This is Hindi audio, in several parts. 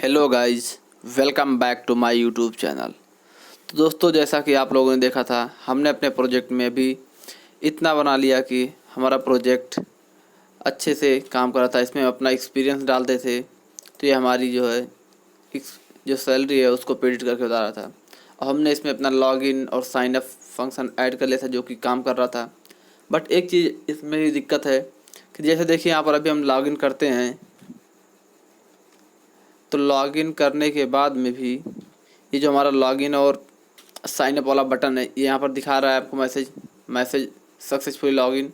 Hello guys, welcome back to my YouTube channel. तो दोस्तों, जैसा कि आप लोगों ने देखा था, हमने अपने प्रोजेक्ट में भी इतना बना लिया कि हमारा प्रोजेक्ट अच्छे से काम कर रहा था। इसमें हम अपना एक्सपीरियंस डालते थे तो ये हमारी जो है जो सैलरी है उसको प्रेडिक्ट करके बता रहा था। और हमने इसमें अपना लॉगिन और साइन अप फंक्शन ऐड कर लिया था जो कि काम कर रहा था। बट एक चीज़ इसमें भी दिक्कत है कि जैसे देखिए यहाँ पर अभी हम लॉगिन करते हैं तो लॉगिन करने के बाद में भी ये जो हमारा लॉगिन और साइन अप वाला बटन है ये यहाँ पर दिखा रहा है आपको मैसेज सक्सेसफुली लॉगिन।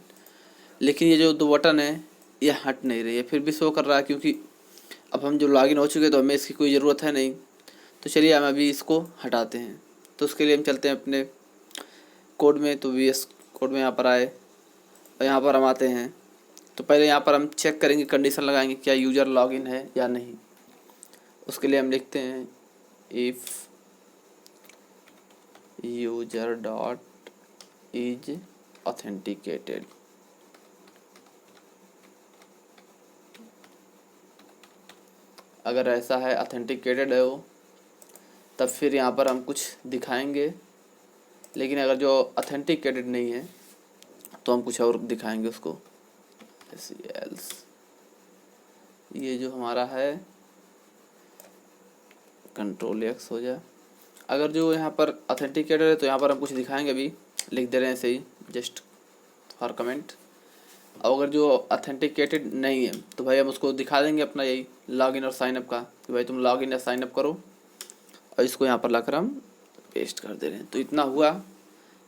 लेकिन ये जो दो बटन है ये हट नहीं रही है, फिर भी शो कर रहा है क्योंकि अब हम जो लॉगिन हो चुके हैं तो हमें इसकी कोई ज़रूरत है नहीं। तो चलिए हम अभी इसको हटाते हैं। तो उसके लिए हम चलते हैं अपने कोड में। तो VS कोड में यहाँ पर आए और यहाँ पर हम आते हैं। तो पहले यहाँ पर हम चेक करेंगे, कंडीशन लगाएंगे क्या यूज़र लॉगिन है या नहीं। उसके लिए हम लिखते हैं if user dot is authenticated. अगर ऐसा है, ऑथेंटिकेटेड है वो, तब फिर यहाँ पर हम कुछ दिखाएंगे। लेकिन अगर जो ऑथेंटिकेटेड नहीं है तो हम कुछ और दिखाएंगे उसको। एल्स ये जो हमारा है Ctrl+X हो जाए। अगर जो यहाँ पर ऑथेंटिकेटेड है तो यहाँ पर हम कुछ दिखाएंगे, अभी लिख दे रहे हैं सही जस्ट फॉर कमेंट। और अगर जो ऑथेंटिकेटेड नहीं है तो भाई हम उसको दिखा देंगे अपना यही लॉगिन और साइनअप का कि भाई तुम लॉगिन या साइनअप करो। और इसको यहाँ पर लाकर हम पेस्ट कर दे रहे हैं। तो इतना हुआ।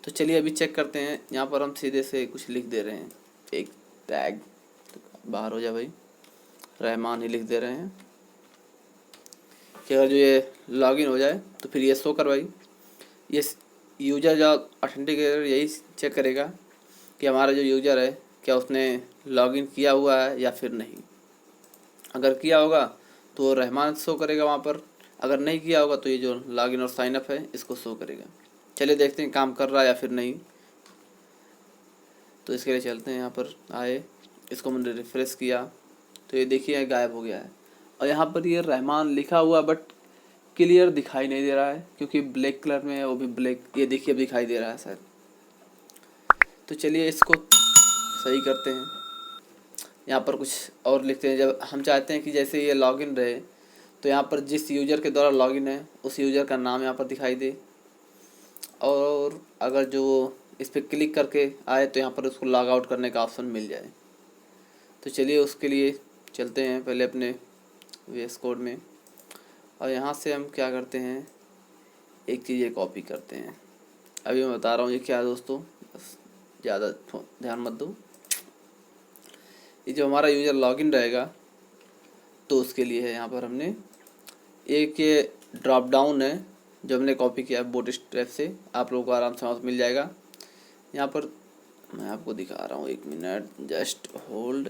तो चलिए अभी चेक करते हैं। यहाँ पर हम सीधे से कुछ लिख दे रहे हैं, एक टैग बाहर हो जाए भाई, रहमान ही लिख दे रहे हैं कि अगर जो ये लॉगिन हो जाए तो फिर ये शो कर भाई। ये यूज़र जो ऑथेंटिकेटर यही चेक करेगा कि हमारा जो यूज़र है क्या उसने लॉगिन किया हुआ है या फिर नहीं। अगर किया होगा तो रहमान शो करेगा वहाँ पर, अगर नहीं किया होगा तो ये जो लॉगिन और साइनअप है इसको शो करेगा। चलिए देखते हैं काम कर रहा है या फिर नहीं। तो इसके लिए चलते हैं, यहाँ पर आए, इसको मैंने रिफ्रेश किया तो ये देखिए गायब हो गया है। और यहाँ पर ये रहमान लिखा हुआ बट क्लियर दिखाई नहीं दे रहा है क्योंकि ब्लैक कलर में है, वो भी ब्लैक। ये देखिए अब दिखाई दे रहा है शायद। तो चलिए इसको सही करते हैं। यहाँ पर कुछ और लिखते हैं। जब हम चाहते हैं कि जैसे ये लॉगिन रहे तो यहाँ पर जिस यूज़र के द्वारा लॉगिन है उस यूज़र का नाम यहाँ पर दिखाई दे। और अगर जो इस पर क्लिक करके आए तो यहाँ पर उसको लॉग आउट करने का ऑप्शन मिल जाए। तो चलिए उसके लिए चलते हैं पहले अपने VS कोड में। और यहाँ से हम क्या करते हैं, एक चीज़ कॉपी करते हैं। अभी मैं बता रहा हूँ ये क्या है दोस्तों, बस ज़्यादा ध्यान मत दो। ये जो हमारा यूज़र लॉगिन रहेगा तो उसके लिए है, यहाँ पर हमने एक ये ड्रॉप डाउन है जो हमने कॉपी किया है बूटस्ट्रैप से, आप लोगों को आराम से मिल जाएगा। यहाँ पर मैं आपको दिखा रहा हूँ, 1 मिनट जस्ट होल्ड।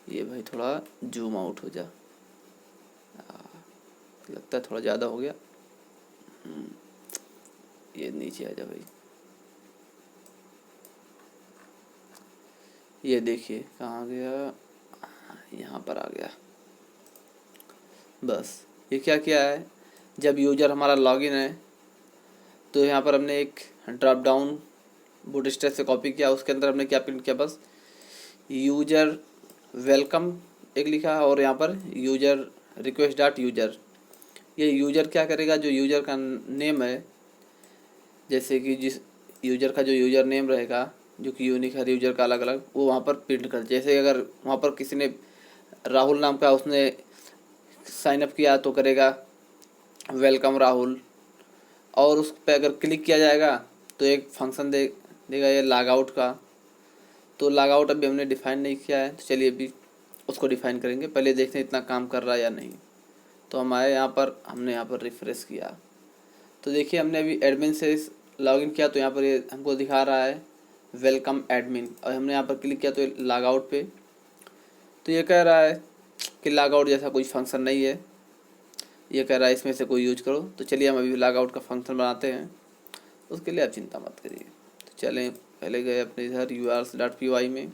ये भाई थोड़ा जूम आउट हो जा, लगता है थोड़ा ज़्यादा हो गया। ये नीचे आ जा भाई। ये देखिए कहाँ गया, यहाँ पर आ गया। बस ये क्या किया है, जब यूज़र हमारा लॉगिन है तो यहाँ पर हमने एक ड्रॉप डाउन बूटस्ट्रैप से कॉपी किया। उसके अंदर हमने क्या प्रिंट किया, बस यूज़र वेलकम एक लिखा है और यहाँ पर यूज़र रिक्वेस्ट डॉट यूज़र। ये यूज़र क्या करेगा, जो यूज़र का नेम है, जैसे कि जिस यूज़र का जो यूज़र नेम रहेगा जो कि यूनिक है यूज़र का अलग अलग, वो वहाँ पर प्रिंट कर। जैसे अगर वहाँ पर किसी ने राहुल नाम का उसने साइन अप किया तो करेगा वेलकम राहुल। और उस पर अगर क्लिक किया जाएगा तो एक फंक्शन देगा ये लॉग आउट का। तो लॉग आउट अभी हमने डिफ़ाइन नहीं किया है, तो चलिए अभी उसको डिफ़ाइन करेंगे। पहले देखते हैं इतना काम कर रहा है या नहीं। तो हमारे यहाँ पर हमने यहाँ पर रिफ़्रेश किया तो देखिए हमने अभी एडमिन से लॉगिन किया तो यहाँ पर ये हमको दिखा रहा है वेलकम एडमिन। और हमने यहाँ पर क्लिक किया तो लॉग आउट पे, तो ये कह रहा है कि लॉग आउट जैसा कोई फंक्शन नहीं है। ये कह रहा है इसमें से कोई यूज करो। तो चलिए हम अभी लॉग आउट का फंक्शन बनाते हैं, उसके लिए आप चिंता मत करिए। तो चलें पहले गए अपने इधर urs.py में।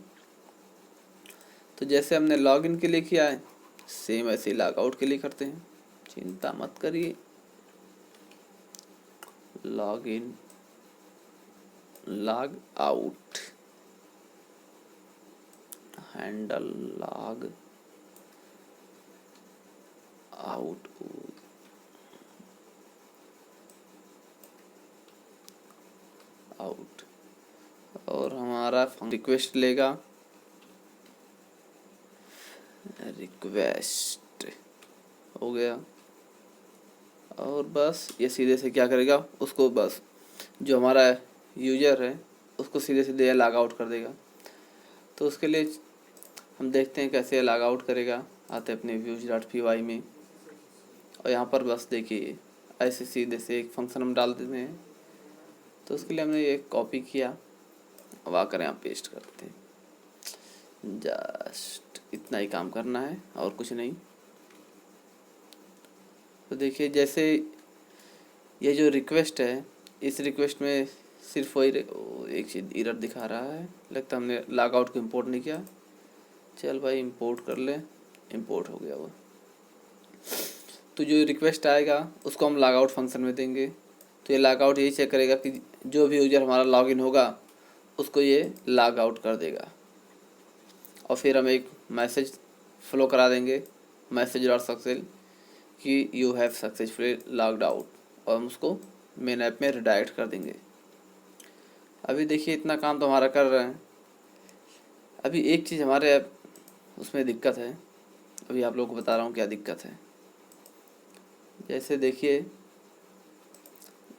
तो जैसे हमने लॉगिन के लिए किया है सेम ऐसे ही लॉग आउट के लिए करते हैं। चिंता मत करिए। Log in, log out, handle log out, out. और हमारा रिक्वेस्ट लेगा, रिक्वेस्ट हो गया। और बस ये सीधे से क्या करेगा, उसको बस जो हमारा यूजर है उसको सीधे सीधे लॉग आउट कर देगा। तो उसके लिए हम देखते हैं कैसे लॉग आउट करेगा। आते अपने views.py में, और यहाँ पर बस देखिए ऐसे सीधे से एक फंक्शन हम डाल देते हैं। तो उसके लिए हमने ये कॉपी किया, अब आकर यहाँ पेस्ट करते हैं। जस्ट इतना ही काम करना है और कुछ नहीं। तो देखिए जैसे ये जो रिक्वेस्ट है, इस रिक्वेस्ट में सिर्फ वही एक चीज़ एरर दिखा रहा है, लगता है हमने लॉग आउट को इम्पोर्ट नहीं किया। चल भाई इंपोर्ट कर ले, इंपोर्ट हो गया वो। तो जो रिक्वेस्ट आएगा उसको हम लॉग आउट फंक्शन में देंगे। तो ये लॉग आउट यही चेक करेगा कि जो भी यूजर हमारा लॉगिन होगा उसको ये लॉग आउट कर देगा। और फिर हम एक मैसेज फ्लो करा देंगे, मैसेज डॉट सक्सेस कि you have successfully logged out, और हम उसको मेन ऐप में रिडायरेक्ट कर देंगे। अभी देखिए इतना काम तो हमारा कर रहे हैं। अभी एक चीज़ हमारे ऐप उसमें दिक्कत है, अभी आप लोगों को बता रहा हूँ क्या दिक्कत है। जैसे देखिए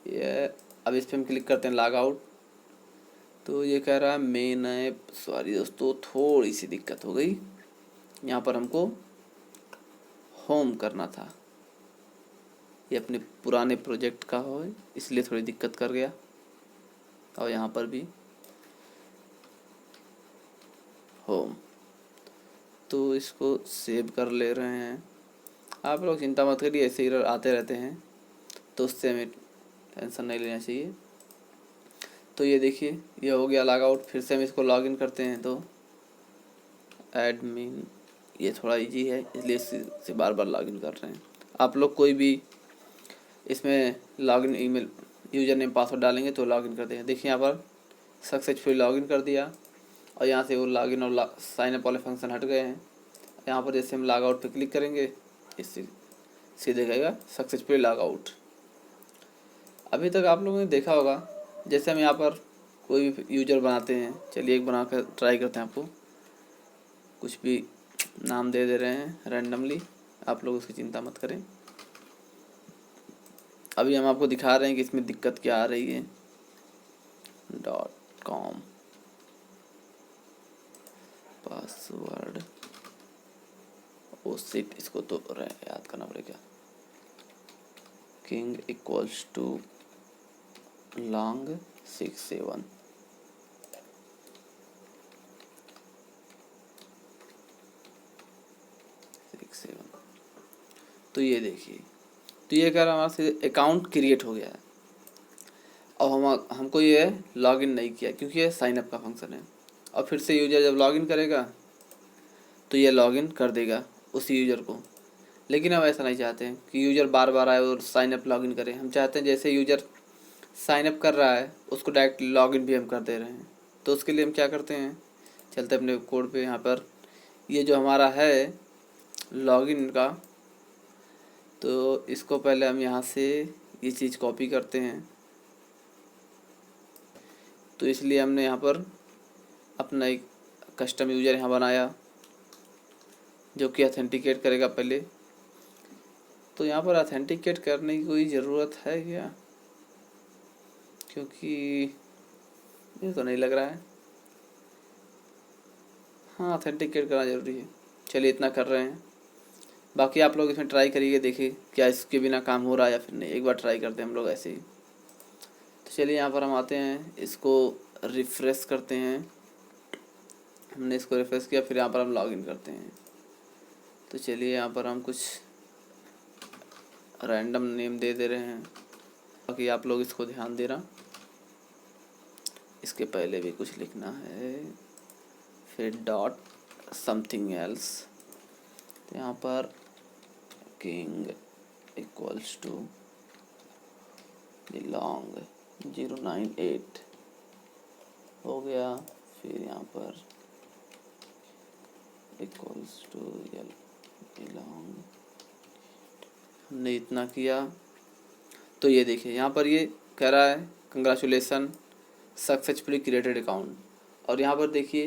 ये अब इस पर हम क्लिक करते हैं लॉग आउट, तो ये कह रहा है मेन ऐप, सॉरी दोस्तों थोड़ी सी दिक्कत हो गई। यहाँ पर हमको होम करना था, ये अपने पुराने प्रोजेक्ट का हो इसलिए थोड़ी दिक्कत कर गया। और यहाँ पर भी होम, तो इसको सेव कर ले रहे हैं। आप लोग चिंता मत करिए, ऐसे एरर आते रहते हैं तो उससे हमें टेंशन नहीं लेना चाहिए। तो ये देखिए ये हो गया लॉग आउट। फिर से हम इसको लॉगिन करते हैं, तो एडमिन, ये थोड़ा इजी है इसलिए इससे बार बार लॉगिन कर रहे हैं। आप लोग कोई भी इसमें login email user name password डालेंगे तो लॉगिन कर देंगे। देखिए यहाँ पर सक्सेसफुली लॉगिन कर दिया, और यहाँ से वो लॉगिन और साइन अप वाले फंक्शन हट गए हैं। यहाँ पर जैसे हम लॉग आउट पे क्लिक करेंगे, इससे सीधे कहेगा सक्सेसफुली लॉग आउट। अभी तक आप लोगों ने देखा होगा जैसे हम यहाँ पर कोई भी यूजर बनाते हैं, चलिए एक बना कर ट्राई करते हैं। आपको कुछ भी नाम दे रहे हैं रैंडमली, आप लोग उसकी चिंता मत करें। अभी हम आपको दिखा रहे हैं कि इसमें दिक्कत क्या आ रही है। .com पासवर्ड, ओ सिट, इसको तो याद करना पड़ेगा। King equals to long 67। तो ये देखिए, तो ये कह रहा हमारा से अकाउंट क्रिएट हो गया है। अब हमको ये लॉगिन नहीं किया क्योंकि ये साइन अप का फंक्शन है। और फिर से यूजर जब लॉगिन करेगा तो ये लॉगिन कर देगा उसी यूज़र को। लेकिन हम ऐसा नहीं चाहते हैं कि यूज़र बार बार आए और साइन अप लॉगिन करे। हम चाहते हैं जैसे यूज़र साइन अप कर रहा है उसको डायरेक्ट लॉगिन भी हम कर दे रहे हैं। तो उसके लिए हम क्या करते हैं, चलते अपने कोड पे। यहाँ पर ये जो हमारा है लॉगिन का, तो इसको पहले हम यहाँ से ये चीज़ कॉपी करते हैं। तो इसलिए हमने यहाँ पर अपना एक कस्टम यूज़र यहाँ बनाया जो कि ऑथेंटिकेट करेगा पहले। तो यहाँ पर ऑथेंटिकेट करने की कोई ज़रूरत है क्या, क्योंकि ये तो नहीं लग रहा है। हाँ ऑथेंटिकेट करना ज़रूरी है, चलिए इतना कर रहे हैं। बाकी आप लोग इसमें ट्राई करिए, देखिए क्या इसके बिना काम हो रहा है या फिर नहीं। एक बार ट्राई करते हैं हम लोग ऐसे ही। तो चलिए यहाँ पर हम आते हैं, इसको रिफ़्रेश करते हैं। हमने इसको रिफ़्रेश किया, फिर यहाँ पर हम लॉगिन करते हैं। तो चलिए यहाँ पर हम कुछ रैंडम नेम दे रहे हैं, बाकी आप लोग इसको ध्यान देना। इसके पहले भी कुछ लिखना है, फिर डॉट समथिंग एल्स। तो यहाँ पर किंग इक्वल्स टू लॉन्ग 098 हो गया। फिर यहाँ पर इक्वल्स टू लॉन्ग, हमने इतना किया। तो ये देखिए यहाँ पर ये कह रहा है कंग्रेचुलेसन सक्सेसफुली क्रिएटेड अकाउंट, और यहाँ पर देखिए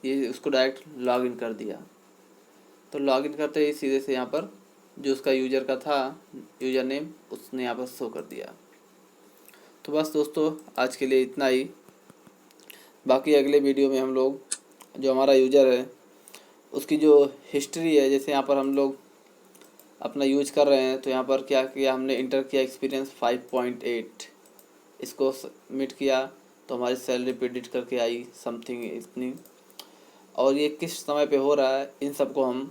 ये उसको डायरेक्ट लॉगिन कर दिया। तो लॉगिन करते ही सीधे से यहाँ पर जो उसका यूज़र का था यूज़र नेम उसने यहाँ पर शो कर दिया। तो बस दोस्तों आज के लिए इतना ही। बाकी अगले वीडियो में हम लोग जो हमारा यूज़र है उसकी जो हिस्ट्री है, जैसे यहाँ पर हम लोग अपना यूज कर रहे हैं तो यहाँ पर क्या किया हमने, इंटर किया एक्सपीरियंस 5.8, इसको सबमिट किया तो हमारी सैलरी प्रेडिक्ट करके आई समथिंग इतनी। और ये किस समय पे हो रहा है इन सबको हम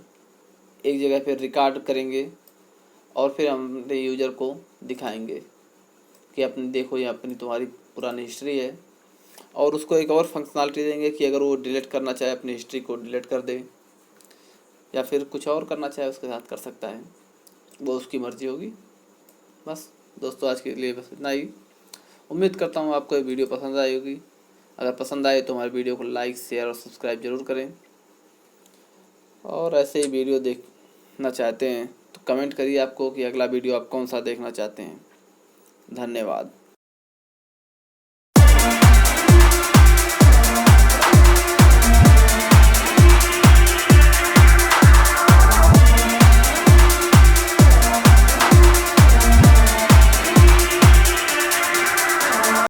एक जगह पे रिकॉर्ड करेंगे और फिर हम अपने यूज़र को दिखाएंगे कि अपनी देखो ये अपनी तुम्हारी पुरानी हिस्ट्री है। और उसको एक और फंक्शनलिटी देंगे कि अगर वो डिलीट करना चाहे अपनी हिस्ट्री को डिलीट कर दे, या फिर कुछ और करना चाहे उसके साथ कर सकता है, वो उसकी मर्ज़ी होगी। बस दोस्तों आज के लिए बस इतना ही। उम्मीद करता हूँ आपको ये वीडियो पसंद आई होगी। अगर पसंद आए तो हमारे वीडियो को लाइक शेयर और सब्सक्राइब ज़रूर करें, और ऐसे ही वीडियो देखना चाहते हैं तो कमेंट करिए आपको कि अगला वीडियो आप कौन सा देखना चाहते हैं। धन्यवाद।